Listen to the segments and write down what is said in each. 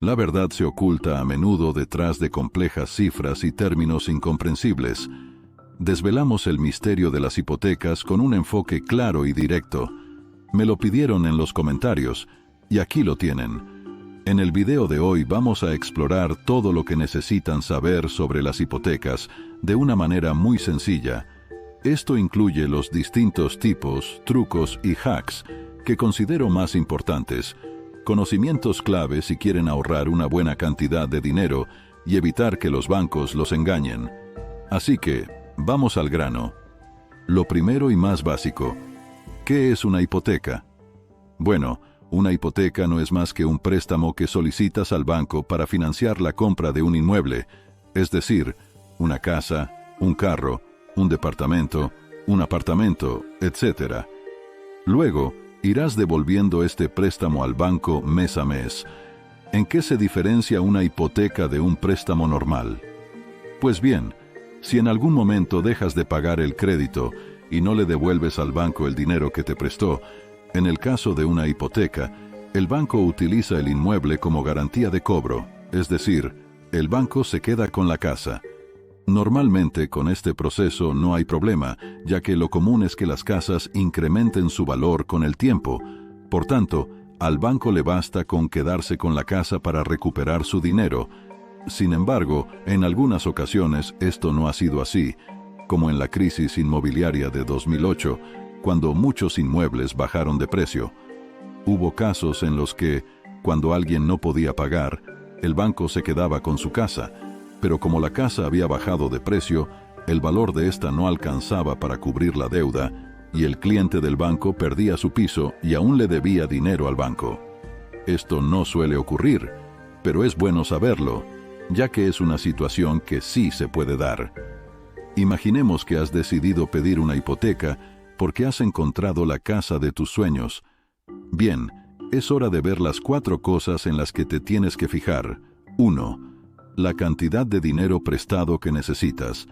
La verdad se oculta a menudo detrás de complejas cifras y términos incomprensibles. Desvelamos el misterio de las hipotecas con un enfoque claro y directo. Me lo pidieron en los comentarios, y aquí lo tienen. En el video de hoy vamos a explorar todo lo que necesitan saber sobre las hipotecas de una manera muy sencilla. Esto incluye los distintos tipos, trucos y hacks que considero más importantes, conocimientos clave si quieren ahorrar una buena cantidad de dinero y evitar que los bancos los engañen. Así que, vamos al grano. Lo primero y más básico. ¿Qué es una hipoteca? Bueno, una hipoteca no es más que un préstamo que solicitas al banco para financiar la compra de un inmueble, es decir, una casa, un carro, un departamento, un apartamento, etc. Luego, irás devolviendo este préstamo al banco mes a mes. ¿En qué se diferencia una hipoteca de un préstamo normal? Pues bien, si en algún momento dejas de pagar el crédito y no le devuelves al banco el dinero que te prestó, en el caso de una hipoteca, el banco utiliza el inmueble como garantía de cobro, es decir, el banco se queda con la casa. Normalmente con este proceso no hay problema, ya que lo común es que las casas incrementen su valor con el tiempo. Por tanto, al banco le basta con quedarse con la casa para recuperar su dinero. Sin embargo, en algunas ocasiones esto no ha sido así, como en la crisis inmobiliaria de 2008, cuando muchos inmuebles bajaron de precio. Hubo casos en los que, cuando alguien no podía pagar, el banco se quedaba con su casa, pero como la casa había bajado de precio, el valor de esta no alcanzaba para cubrir la deuda, y el cliente del banco perdía su piso y aún le debía dinero al banco. Esto no suele ocurrir, pero es bueno saberlo, ya que es una situación que sí se puede dar. Imaginemos que has decidido pedir una hipoteca porque has encontrado la casa de tus sueños. Bien, es hora de ver las 4 cosas en las que te tienes que fijar. 1. La cantidad de dinero prestado que necesitas.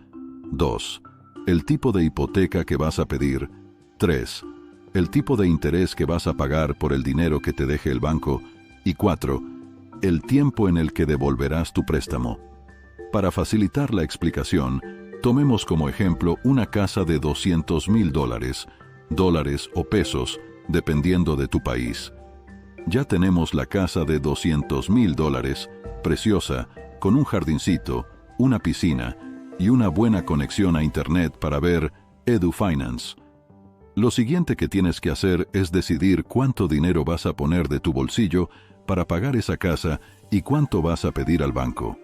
2. El tipo de hipoteca que vas a pedir. 3. El tipo de interés que vas a pagar por el dinero que te deje el banco. Y 4. El tiempo en el que devolverás tu préstamo. Para facilitar la explicación, tomemos como ejemplo una casa de $200,000, dólares o pesos, dependiendo de tu país. Ya tenemos la casa de $200,000, preciosa, con un jardincito, una piscina y una buena conexión a Internet para ver EduFinance. Lo siguiente que tienes que hacer es decidir cuánto dinero vas a poner de tu bolsillo para pagar esa casa y cuánto vas a pedir al banco.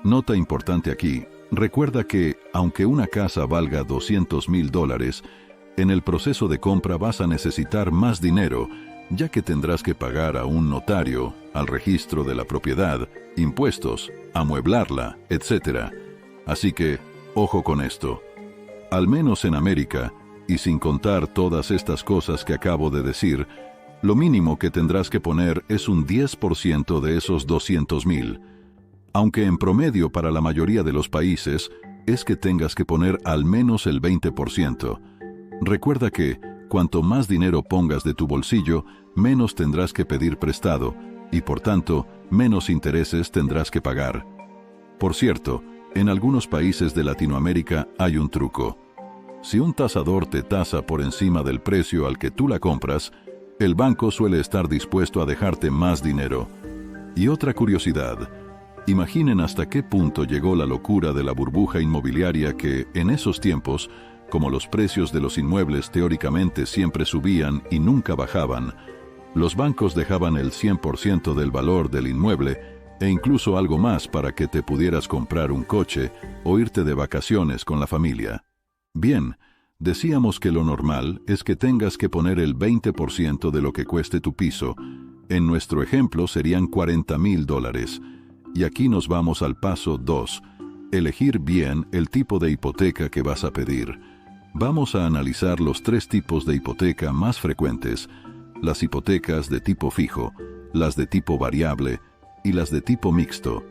Nota importante aquí, recuerda que, aunque una casa valga $200,000, en el proceso de compra vas a necesitar más dinero, ya que tendrás que pagar a un notario, al registro de la propiedad, impuestos, amueblarla, etc. Así que, ojo con esto. Al menos en América, y sin contar todas estas cosas que acabo de decir, lo mínimo que tendrás que poner es un 10% de esos $200,000. Aunque en promedio para la mayoría de los países es que tengas que poner al menos el 20%. Recuerda que, cuanto más dinero pongas de tu bolsillo, menos tendrás que pedir prestado, y por tanto, menos intereses tendrás que pagar. Por cierto, en algunos países de Latinoamérica hay un truco. Si un tasador te tasa por encima del precio al que tú la compras, el banco suele estar dispuesto a dejarte más dinero. Y otra curiosidad, imaginen hasta qué punto llegó la locura de la burbuja inmobiliaria que, en esos tiempos, como los precios de los inmuebles teóricamente siempre subían y nunca bajaban, los bancos dejaban el 100% del valor del inmueble e incluso algo más para que te pudieras comprar un coche o irte de vacaciones con la familia. Bien, decíamos que lo normal es que tengas que poner el 20% de lo que cueste tu piso. En nuestro ejemplo serían $40,000. Y aquí nos vamos al paso 2. Elegir bien el tipo de hipoteca que vas a pedir. Vamos a analizar los 3 tipos de hipoteca más frecuentes: las hipotecas de tipo fijo, las de tipo variable y las de tipo mixto.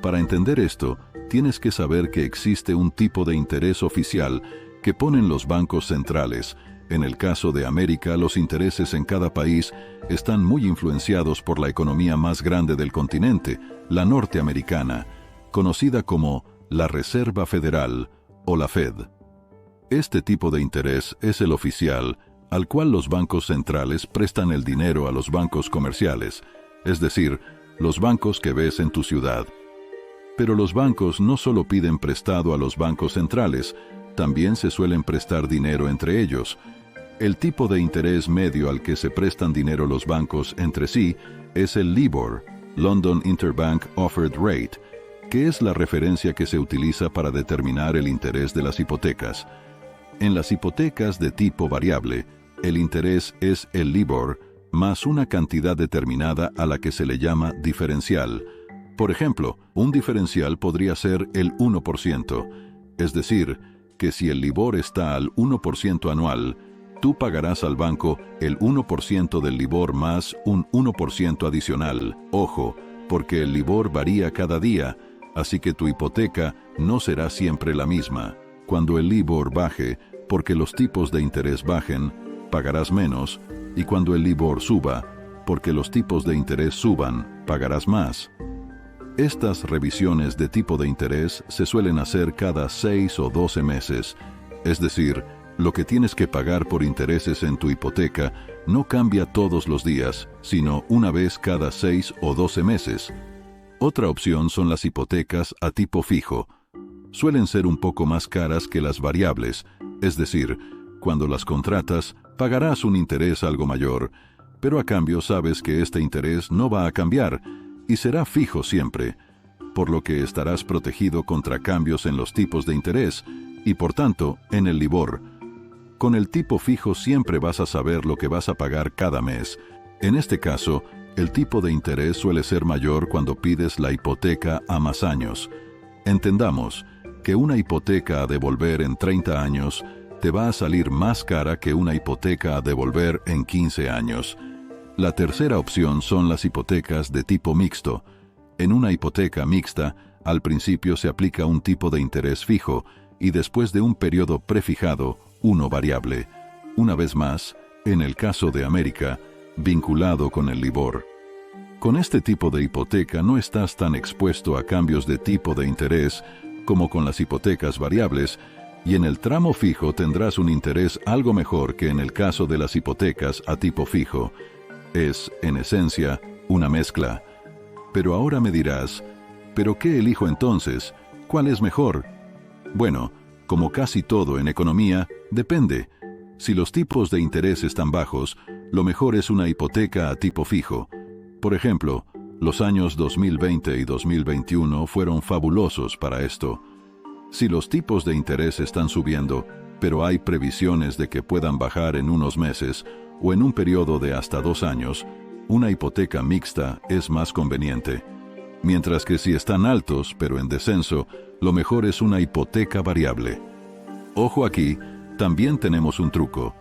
Para entender esto, tienes que saber que existe un tipo de interés oficial que ponen los bancos centrales, En el caso de América, los intereses en cada país están muy influenciados por la economía más grande del continente, la norteamericana, conocida como la Reserva Federal o la Fed. Este tipo de interés es el oficial al cual los bancos centrales prestan el dinero a los bancos comerciales, es decir, los bancos que ves en tu ciudad. Pero los bancos no solo piden prestado a los bancos centrales, también se suelen prestar dinero entre ellos. El tipo de interés medio al que se prestan dinero los bancos entre sí es el LIBOR, London Interbank Offered Rate, que es la referencia que se utiliza para determinar el interés de las hipotecas. En las hipotecas de tipo variable, el interés es el LIBOR más una cantidad determinada a la que se le llama diferencial. Por ejemplo, un diferencial podría ser el 1%, es decir, que si el LIBOR está al 1% anual, tú pagarás al banco el 1% del LIBOR más un 1% adicional. Ojo, porque el LIBOR varía cada día, así que tu hipoteca no será siempre la misma. Cuando el LIBOR baje, porque los tipos de interés bajen, pagarás menos, y cuando el LIBOR suba, porque los tipos de interés suban, pagarás más. Estas revisiones de tipo de interés se suelen hacer cada 6 o 12 meses, es decir, lo que tienes que pagar por intereses en tu hipoteca no cambia todos los días, sino una vez cada 6 o 12 meses. Otra opción son las hipotecas a tipo fijo. Suelen ser un poco más caras que las variables, es decir, cuando las contratas, pagarás un interés algo mayor, pero a cambio sabes que este interés no va a cambiar y será fijo siempre, por lo que estarás protegido contra cambios en los tipos de interés y, por tanto, en el LIBOR. Con el tipo fijo siempre vas a saber lo que vas a pagar cada mes. En este caso, el tipo de interés suele ser mayor cuando pides la hipoteca a más años. Entendamos que una hipoteca a devolver en 30 años te va a salir más cara que una hipoteca a devolver en 15 años. La tercera opción son las hipotecas de tipo mixto. En una hipoteca mixta, al principio se aplica un tipo de interés fijo y después de un periodo prefijado, uno variable. Una vez más, en el caso de América, vinculado con el LIBOR. Con este tipo de hipoteca no estás tan expuesto a cambios de tipo de interés como con las hipotecas variables, y en el tramo fijo tendrás un interés algo mejor que en el caso de las hipotecas a tipo fijo. Es, en esencia, una mezcla. Pero ahora me dirás, ¿pero qué elijo entonces? ¿Cuál es mejor? Bueno, como casi todo en economía, depende. Si los tipos de interés están bajos, lo mejor es una hipoteca a tipo fijo. Por ejemplo, los años 2020 y 2021 fueron fabulosos para esto. Si los tipos de interés están subiendo, pero hay previsiones de que puedan bajar en unos meses o en un periodo de hasta 2 años, una hipoteca mixta es más conveniente. Mientras que si están altos, pero en descenso, lo mejor es una hipoteca variable. Ojo aquí, también tenemos un truco.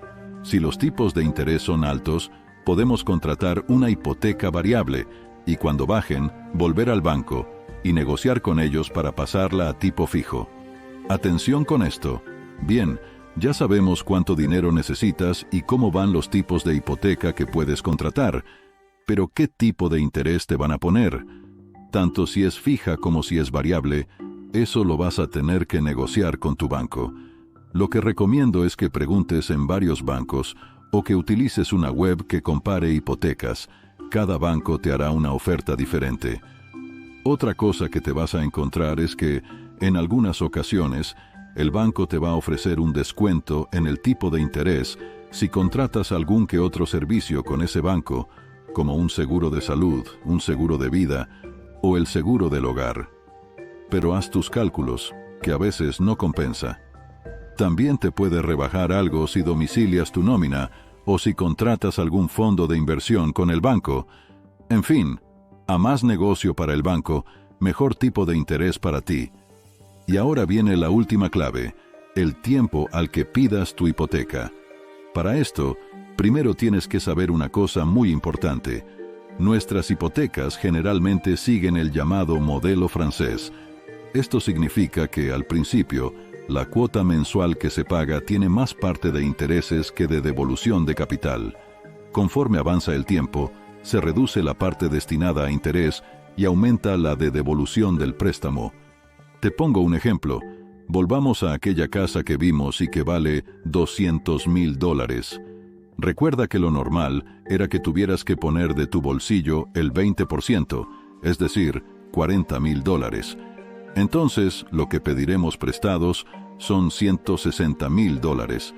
Si los tipos de interés son altos, podemos contratar una hipoteca variable y cuando bajen, volver al banco y negociar con ellos para pasarla a tipo fijo. Atención con esto. Bien, ya sabemos cuánto dinero necesitas y cómo van los tipos de hipoteca que puedes contratar, pero ¿qué tipo de interés te van a poner? Tanto si es fija como si es variable, eso lo vas a tener que negociar con tu banco. Lo que recomiendo es que preguntes en varios bancos o que utilices una web que compare hipotecas. Cada banco te hará una oferta diferente. Otra cosa que te vas a encontrar es que, en algunas ocasiones, el banco te va a ofrecer un descuento en el tipo de interés si contratas algún que otro servicio con ese banco, como un seguro de salud, un seguro de vida o el seguro del hogar. Pero haz tus cálculos, que a veces no compensa. También te puede rebajar algo si domicilias tu nómina o si contratas algún fondo de inversión con el banco. En fin, a más negocio para el banco, mejor tipo de interés para ti. Y ahora viene la última clave, el tiempo al que pidas tu hipoteca. Para esto, primero tienes que saber una cosa muy importante. Nuestras hipotecas generalmente siguen el llamado modelo francés. Esto significa que, al principio, La cuota mensual que se paga tiene más parte de intereses que de devolución de capital. Conforme avanza el tiempo, se reduce la parte destinada a interés y aumenta la de devolución del préstamo. Te pongo un ejemplo. Volvamos a aquella casa que vimos y que vale $200,000. Recuerda que lo normal era que tuvieras que poner de tu bolsillo el 20%, es decir, $40,000. Entonces, lo que pediremos prestados son $160,000.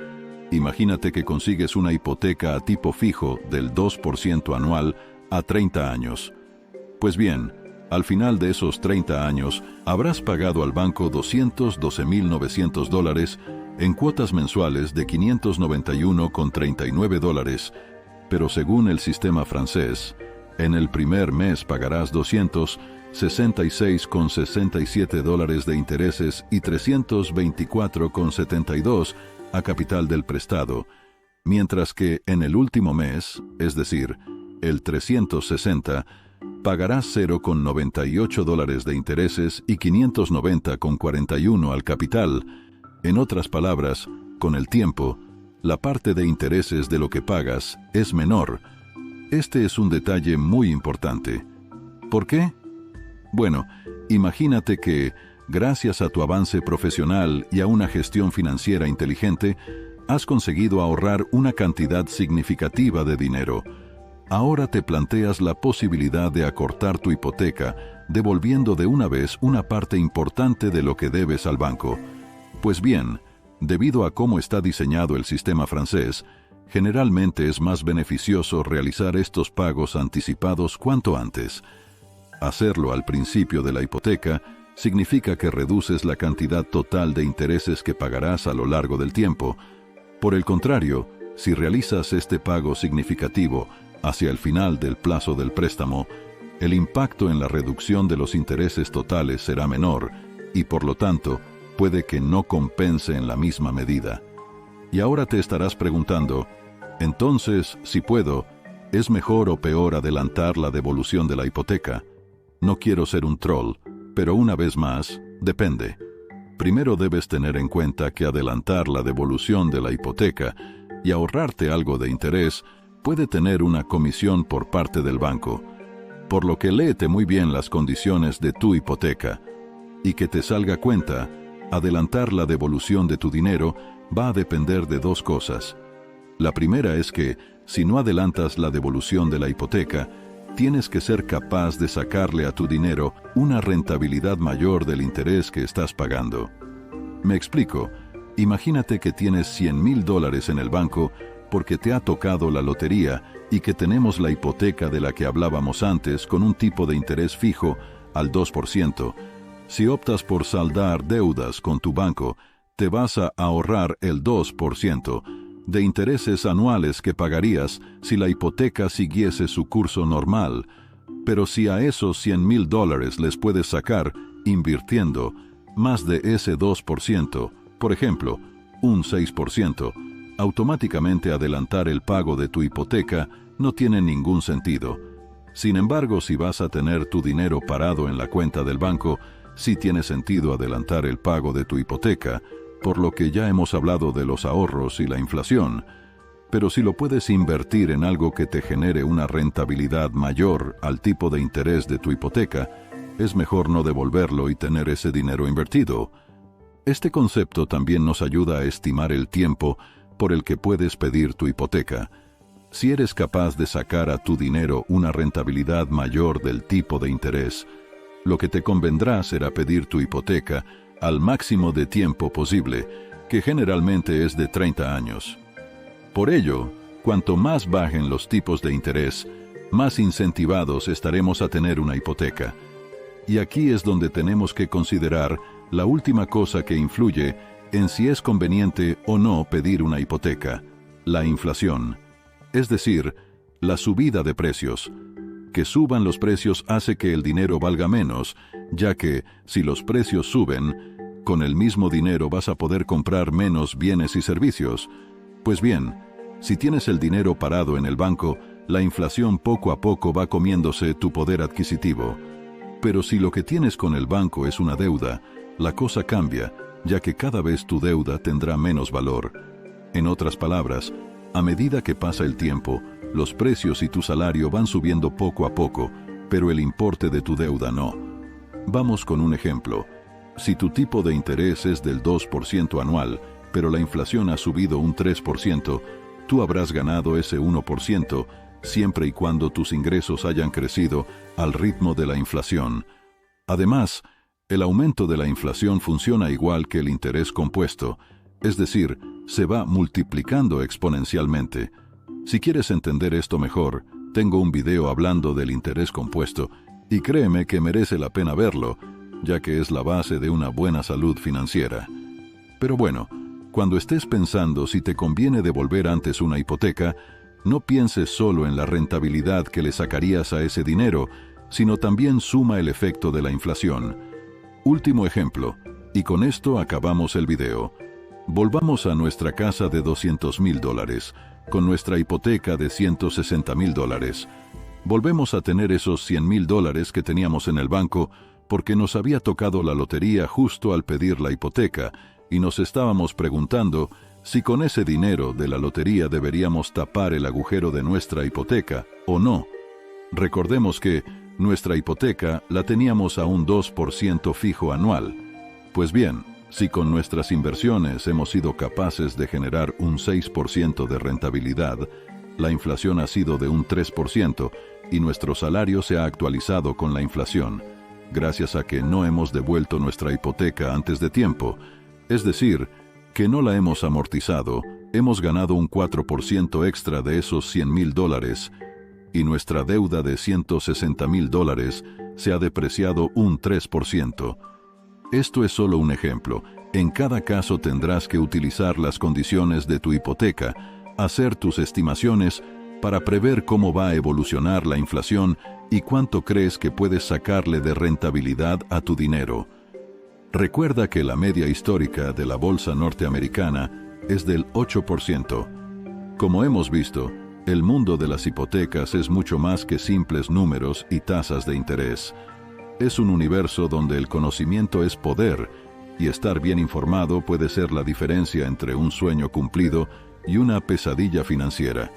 Imagínate que consigues una hipoteca a tipo fijo del 2% anual a 30 años. Pues bien, al final de esos 30 años, habrás pagado al banco $212,900 en cuotas mensuales de $591,39, pero según el sistema francés, en el primer mes pagarás $266,67 de intereses y $324,72 a capital del prestado, mientras que en el último mes, es decir, el 360, pagarás $0,98 de intereses y $590,41 al capital. En otras palabras, con el tiempo, la parte de intereses de lo que pagas es menor. Este es un detalle muy importante. ¿Por qué? Bueno, imagínate que, gracias a tu avance profesional y a una gestión financiera inteligente, has conseguido ahorrar una cantidad significativa de dinero. Ahora te planteas la posibilidad de acortar tu hipoteca, devolviendo de una vez una parte importante de lo que debes al banco. Pues bien, debido a cómo está diseñado el sistema francés, generalmente es más beneficioso realizar estos pagos anticipados cuanto antes. Hacerlo al principio de la hipoteca significa que reduces la cantidad total de intereses que pagarás a lo largo del tiempo. Por el contrario, si realizas este pago significativo hacia el final del plazo del préstamo, el impacto en la reducción de los intereses totales será menor y, por lo tanto, puede que no compense en la misma medida. Y ahora te estarás preguntando, entonces, si puedo, ¿es mejor o peor adelantar la devolución de la hipoteca? No quiero ser un troll, pero una vez más, depende. Primero debes tener en cuenta que adelantar la devolución de la hipoteca y ahorrarte algo de interés puede tener una comisión por parte del banco, por lo que léete muy bien las condiciones de tu hipoteca. Y que te salga a cuenta, adelantar la devolución de tu dinero va a depender de dos cosas. La primera es que, si no adelantas la devolución de la hipoteca, tienes que ser capaz de sacarle a tu dinero una rentabilidad mayor del interés que estás pagando. Me explico. Imagínate que tienes $100,000 en el banco porque te ha tocado la lotería y que tenemos la hipoteca de la que hablábamos antes con un tipo de interés fijo al 2%. Si optas por saldar deudas con tu banco, te vas a ahorrar el 2% de intereses anuales que pagarías si la hipoteca siguiese su curso normal. Pero si a esos $100,000 les puedes sacar, invirtiendo, más de ese 2%, por ejemplo, un 6%, automáticamente adelantar el pago de tu hipoteca no tiene ningún sentido. Sin embargo, si vas a tener tu dinero parado en la cuenta del banco, sí tiene sentido adelantar el pago de tu hipoteca, por lo que ya hemos hablado de los ahorros y la inflación. Pero si lo puedes invertir en algo que te genere una rentabilidad mayor al tipo de interés de tu hipoteca, es mejor no devolverlo y tener ese dinero invertido. Este concepto también nos ayuda a estimar el tiempo por el que puedes pedir tu hipoteca. Si eres capaz de sacar a tu dinero una rentabilidad mayor del tipo de interés, lo que te convendrá será pedir tu hipoteca al máximo de tiempo posible, que generalmente es de 30 años. Por ello, cuanto más bajen los tipos de interés, más incentivados estaremos a tener una hipoteca. Y aquí es donde tenemos que considerar la última cosa que influye en si es conveniente o no pedir una hipoteca: la inflación, es decir, la subida de precios. Que suban los precios hace que el dinero valga menos, ya que, si los precios suben, con el mismo dinero vas a poder comprar menos bienes y servicios. Pues bien, si tienes el dinero parado en el banco, la inflación poco a poco va comiéndose tu poder adquisitivo. Pero si lo que tienes con el banco es una deuda, la cosa cambia, ya que cada vez tu deuda tendrá menos valor. En otras palabras, a medida que pasa el tiempo, los precios y tu salario van subiendo poco a poco, pero el importe de tu deuda no. Vamos con un ejemplo. Si tu tipo de interés es del 2% anual, pero la inflación ha subido un 3%, tú habrás ganado ese 1%, siempre y cuando tus ingresos hayan crecido al ritmo de la inflación. Además, el aumento de la inflación funciona igual que el interés compuesto, es decir, se va multiplicando exponencialmente. Si quieres entender esto mejor, tengo un video hablando del interés compuesto, y créeme que merece la pena verlo, ya que es la base de una buena salud financiera. Pero bueno, cuando estés pensando si te conviene devolver antes una hipoteca, no pienses solo en la rentabilidad que le sacarías a ese dinero, sino también suma el efecto de la inflación. Último ejemplo, y con esto acabamos el video. Volvamos a nuestra casa de $200,000, con nuestra hipoteca de $160,000. Volvemos a tener esos $100,000 que teníamos en el banco porque nos había tocado la lotería justo al pedir la hipoteca y nos estábamos preguntando si con ese dinero de la lotería deberíamos tapar el agujero de nuestra hipoteca o no. Recordemos que nuestra hipoteca la teníamos a un 2% fijo anual. Pues bien, si con nuestras inversiones hemos sido capaces de generar un 6% de rentabilidad, la inflación ha sido de un 3% y nuestro salario se ha actualizado con la inflación, gracias a que no hemos devuelto nuestra hipoteca antes de tiempo, es decir, que no la hemos amortizado, hemos ganado un 4% extra de esos $100,000 y nuestra deuda de $160,000 se ha depreciado un 3%. Esto es solo un ejemplo. En cada caso tendrás que utilizar las condiciones de tu hipoteca, hacer tus estimaciones para prever cómo va a evolucionar la inflación y cuánto crees que puedes sacarle de rentabilidad a tu dinero. Recuerda que la media histórica de la bolsa norteamericana es del 8%. Como hemos visto, el mundo de las hipotecas es mucho más que simples números y tasas de interés. Es un universo donde el conocimiento es poder, y estar bien informado puede ser la diferencia entre un sueño cumplido y una pesadilla financiera.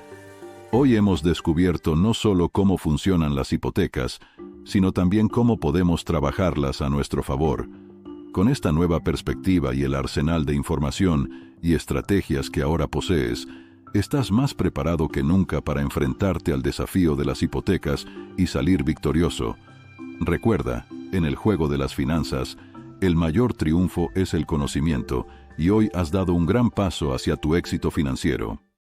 Hoy hemos descubierto no solo cómo funcionan las hipotecas, sino también cómo podemos trabajarlas a nuestro favor. Con esta nueva perspectiva y el arsenal de información y estrategias que ahora posees, estás más preparado que nunca para enfrentarte al desafío de las hipotecas y salir victorioso. Recuerda, en el juego de las finanzas, el mayor triunfo es el conocimiento, y hoy has dado un gran paso hacia tu éxito financiero.